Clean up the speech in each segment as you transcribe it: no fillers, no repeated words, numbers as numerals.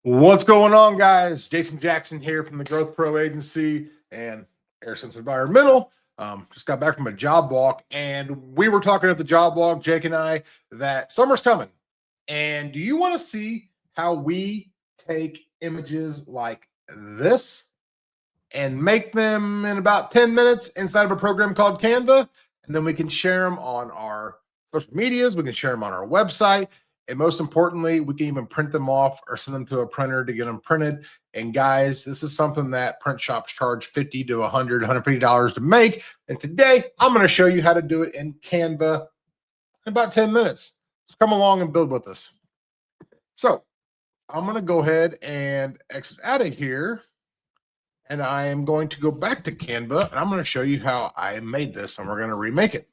What's going on, guys? Jason Jackson here from the Growth Pro Agency and AirSense Environmental. Just got back from a job walk, and we were talking at the job walk, Jake and I, that summer's coming. And do you want to see how we take images like this and make them in about 10 minutes inside of a program called Canva? And then we can share them on our social medias, we can share them on our website. And most importantly, we can even print them off or send them to a printer to get them printed. And guys, this is something that print shops charge $50 to $100, $150 to make. And today I'm going to show you how to do it in Canva in about 10 minutes. So come along and build with us. So I'm going to go ahead and exit out of here. And I am going to go back to Canva and I'm going to show you how I made this, and we're going to remake it.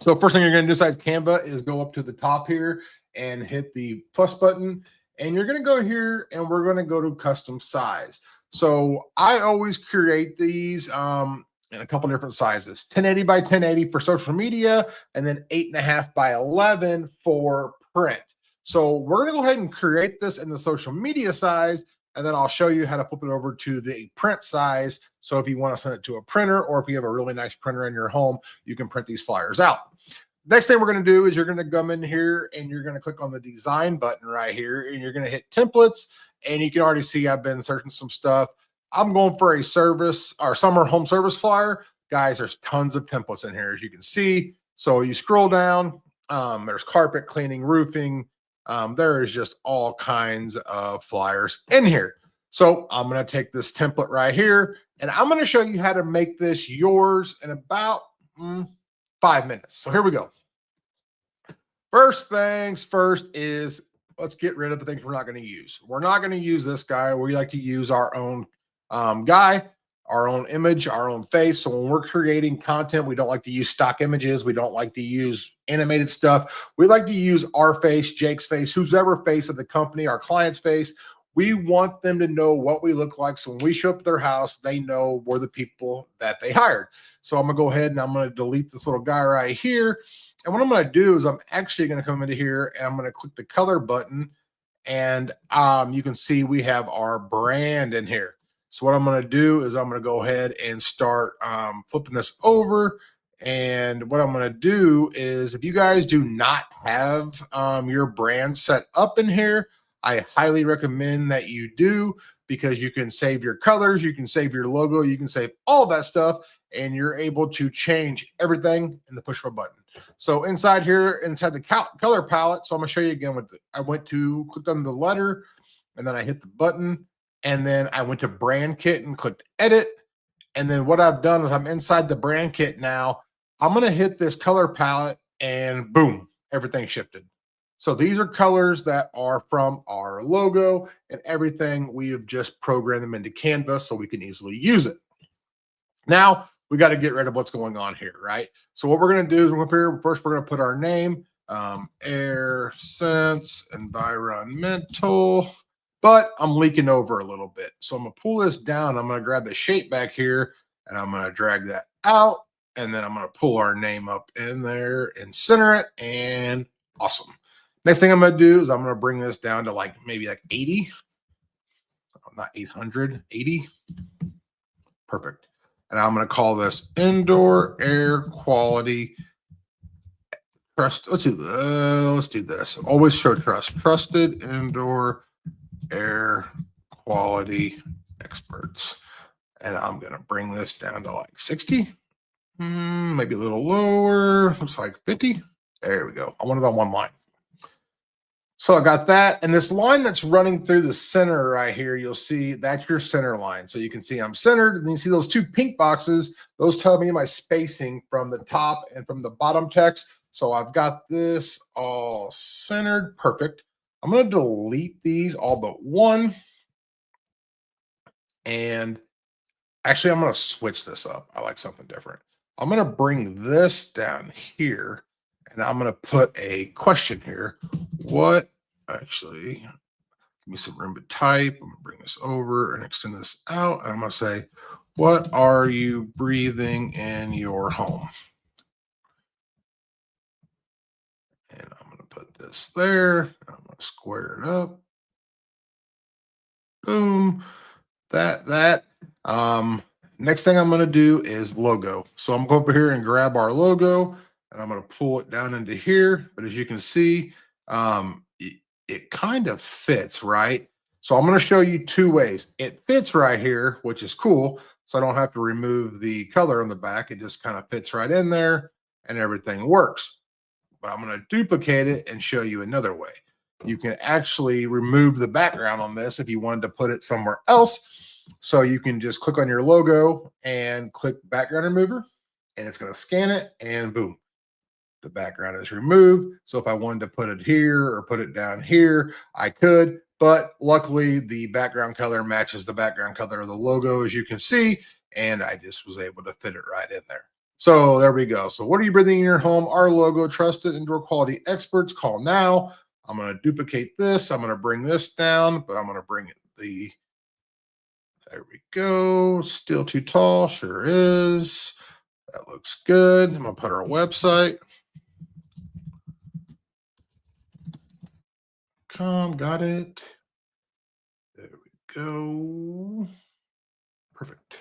So first thing you're going to do besides Canva is go up to the top here and hit the plus button. And you're going to go here and we're going to go to custom size. So I always create these in a couple different sizes, 1080 by 1080 for social media, and then 8.5 by 11 for print. So we're going to go ahead and create this in the social media size, and then I'll show you how to flip it over to the print size. So if you want to send it to a printer, or if you have a really nice printer in your home, you can print these flyers out. Next thing we're going to do is you're going to come in here and you're going to click on the design button right here, and you're going to hit templates. And you can already see I've been searching some stuff. I'm going for a service or summer home service flyer. Guys, there's tons of templates in here, as you can see. So you scroll down, there's carpet cleaning, roofing. There is just all kinds of flyers in here. So I'm going to take this template right here, and I'm going to show you how to make this yours in about 5 minutes. So here we go. First things first is let's get rid of the things we're not going to use. We're not going to use this guy. We like to use our own guy, our own image, our own face. So when we're creating content, we don't like to use stock images. We don't like to use animated stuff. We like to use our face, Jake's face, who's ever face of the company, our client's face. We want them to know what we look like. So when we show up at their house, they know we're the people that they hired. So I'm going to go ahead and I'm going to delete this little guy right here. And what I'm going to do is I'm actually going to come into here and I'm going to click the color button. And you can see we have our brand in here. So what I'm going to do is I'm going to go ahead and start flipping this over. And what I'm going to do is, if you guys do not have your brand set up in here, I highly recommend that you do, because you can save your colors, you can save your logo, you can save all that stuff, and you're able to change everything in the push of a button. So inside here, inside the color palette, so I'm going to show you again what I clicked on the letter, and then I hit the button, and then I went to brand kit and clicked edit. And then what I've done is I'm inside the brand kit now. I'm going to hit this color palette and boom, everything shifted. So these are colors that are from our logo, and everything we have just programmed them into Canva so we can easily use it. Now we got to get rid of what's going on here, right? So what we're going to do is we're up here. First, we're going to put our name, AirSense Environmental, but I'm leaking over a little bit. So I'm going to pull this down. I'm going to grab the shape back here and I'm going to drag that out. And then I'm going to pull our name up in there and center it. And awesome. Next thing I'm going to do is I'm going to bring this down to maybe 80. Not 800, 80. Perfect. And I'm going to call this indoor air quality trust. Let's do this. Always show trust. Trusted indoor air quality experts. And I'm going to bring this down to 60. Maybe a little lower. Looks like 50. There we go. I want it on one line. So I got that. And this line that's running through the center right here, you'll see that's your center line. So you can see I'm centered, and you see those two pink boxes. Those tell me my spacing from the top and from the bottom text. So I've got this all centered. Perfect. I'm going to delete these all but one. And actually, I'm going to switch this up. I like something different. I'm going to bring this down here, and I'm going to put a question here. Actually, give me some room to type. I'm going to bring this over and extend this out. And I'm going to say, what are you breathing in your home? And I'm going to put this there. I'm going to square it up. that. Um, Next thing I'm going to do is logo. So I'm going to go over here and grab our logo and I'm going to pull it down into here. But as you can see, it kind of fits, right? So I'm going to show you two ways. It fits right here, which is cool. So I don't have to remove the color on the back. It just kind of fits right in there and everything works. But I'm going to duplicate it and show you another way. You can actually remove the background on this if you wanted to put it somewhere else. So you can just click on your logo and click background remover, and it's going to scan it, and boom, the background is removed. So if I wanted to put it here or put it down here, I could, but luckily the background color matches the background color of the logo, as you can see, and I just was able to fit it right in there. So there we go. So what are you breathing in your home? Our logo, trusted indoor quality experts. Call now. I'm going to duplicate this. I'm going to bring this down, but I'm going to bring it there we go. Still too tall. Sure is. That looks good. I'm going to put our website. Got it. There we go. Perfect.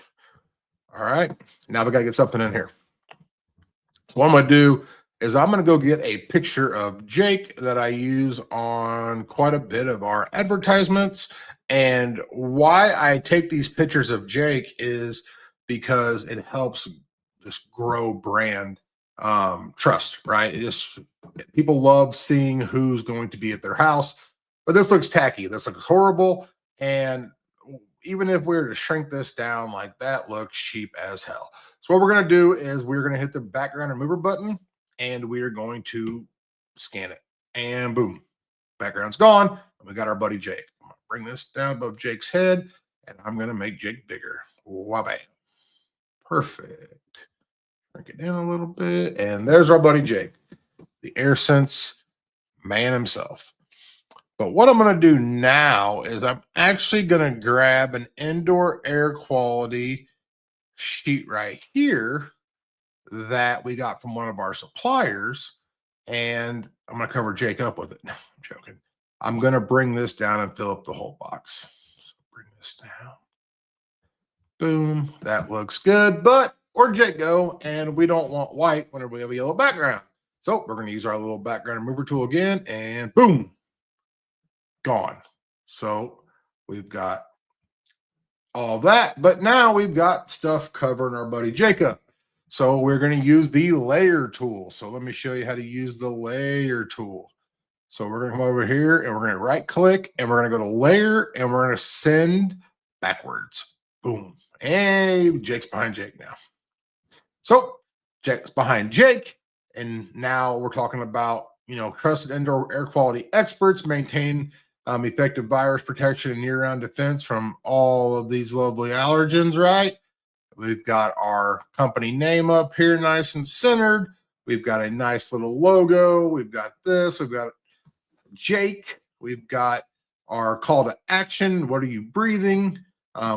All right. Now we got to get something in here. So what I'm going to do is I'm going to go get a picture of Jake that I use on quite a bit of our advertisements. And why I take these pictures of Jake is because it helps just grow brand trust, right? It just, people love seeing who's going to be at their house. But this looks tacky. This looks horrible. And even if we were to shrink this down, like that looks cheap as hell. So what we're going to do is we're going to hit the background remover button and we are going to scan it. And boom, background's gone. And we got our buddy Jake. I'm going to bring this down above Jake's head and I'm going to make Jake bigger. Wabam. Perfect. Shrink it down a little bit. And there's our buddy Jake, the AirSense man himself. But what I'm going to do now is I'm actually going to grab an indoor air quality sheet right here that we got from one of our suppliers. And I'm going to cover Jake up with it. No, I'm joking. I'm going to bring this down and fill up the whole box. So bring this down. Boom. That looks good. But where'd Jake go? And we don't want white whenever we have a yellow background. So we're going to use our little background remover tool again. And boom. Gone. So we've got all that, but now we've got stuff covering our buddy Jacob. So we're going to use the layer tool. So let me show you how to use the layer tool. So we're going to come over here and we're going to right click and we're going to go to layer and we're going to send backwards. Boom. And Jake's behind Jake now. So Jake's behind Jake. And now we're talking about, trusted indoor air quality experts maintain effective virus protection and year-round defense from all of these lovely allergens, right? We've got our company name up here nice and centered. We've got a nice little logo. We've got this. We've got Jake. We've got our call to action. What are you breathing?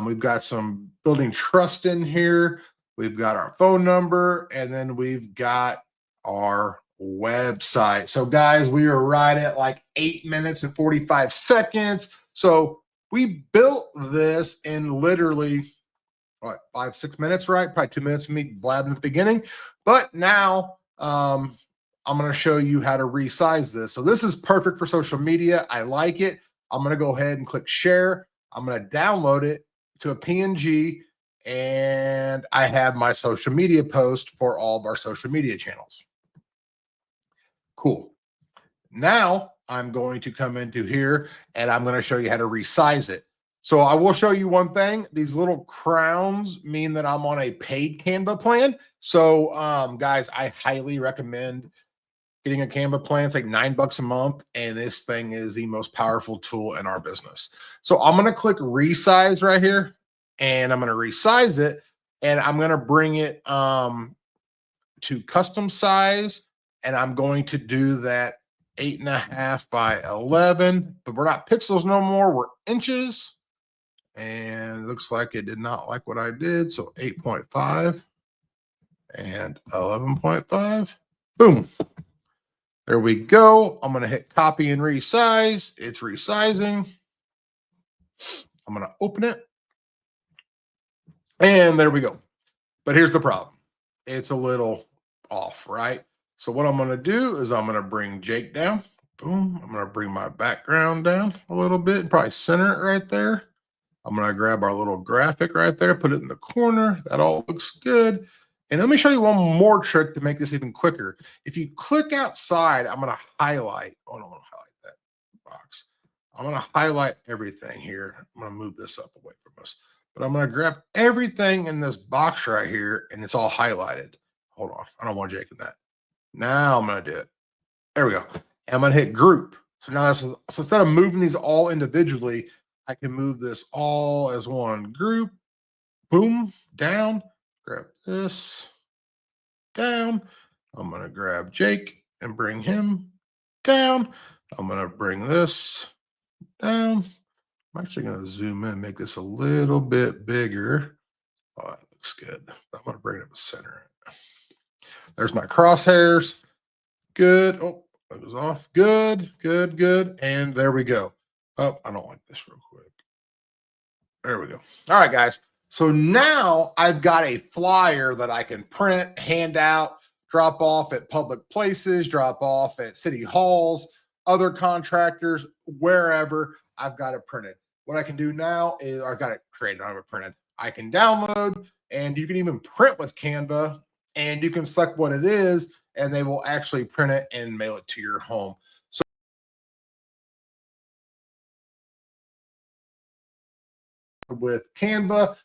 We've got some building trust in here. We've got our phone number, and then we've got our website. So guys, we are right at like 8 minutes and 45 seconds. So we built this in literally what, 5-6 minutes, right? Probably 2 minutes of me blabbing at the beginning. But now I'm going to show you how to resize this. So this is perfect for social media. I like it. I'm going to go ahead and click share. I'm going to download it to a PNG, and I have my social media post for all of our social media channels. Cool. Now I'm going to come into here and I'm going to show you how to resize it. So I will show you one thing. These little crowns mean that I'm on a paid Canva plan. So guys, I highly recommend getting a Canva plan. It's like $9 a month. And this thing is the most powerful tool in our business. So I'm going to click resize right here and I'm going to resize it. And I'm going to bring it to custom size. And I'm going to do that 8.5 by 11, but we're not pixels no more. We're inches. And it looks like it did not like what I did. So 8.5 and 11.5. Boom. There we go. I'm going to hit copy and resize. It's resizing. I'm going to open it. And there we go. But here's the problem. It's a little off, right? So what I'm going to do is I'm going to bring Jake down. Boom. I'm going to bring my background down a little bit and probably center it right there. I'm going to grab our little graphic right there, put it in the corner. That all looks good. And let me show you one more trick to make this even quicker. If you click outside, I'm going to highlight. Oh, I don't want to highlight that box. I'm going to highlight everything here. I'm going to move this up away from us. But I'm going to grab everything in this box right here, and it's all highlighted. Hold on. I don't want Jake in that. Now I'm going to do it. There we go. And I'm going to hit group. So now, so instead of moving these all individually, I can move this all as one group. Boom, down. Grab this, down. I'm going to grab Jake and bring him down. I'm going to bring this down. I'm actually going to zoom in, make this a little bit bigger. Oh, that looks good. I'm going to bring it up to center. There's my crosshairs. Good. Oh, that was off. Good, good, good. And there we go. Oh, I don't like this real quick. There we go. All right, guys. So now I've got a flyer that I can print, hand out, drop off at public places, drop off at city halls, other contractors, wherever. I've got it printed. What I can do now is I've got it created. I don't have it printed. I can download, and you can even print with Canva, and you can select what it is, and they will actually print it and mail it to your home. With Canva,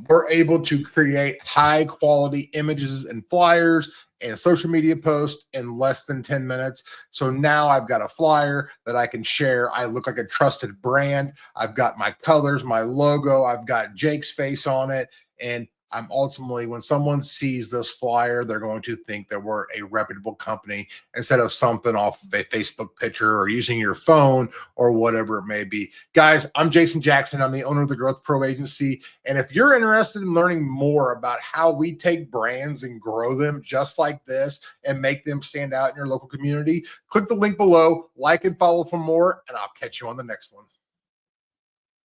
we're able to create high quality images and flyers and social media posts in less than 10 minutes. So now I've got a flyer that I can share. I look like a trusted brand. I've got my colors, my logo, I've got Jake's face on it. And I'm ultimately, when someone sees this flyer, they're going to think that we're a reputable company instead of something off a Facebook picture or using your phone or whatever it may be. Guys, I'm Jason Jackson. I'm the owner of the Growth Pro Agency. And if you're interested in learning more about how we take brands and grow them just like this and make them stand out in your local community, click the link below, like and follow for more, and I'll catch you on the next one.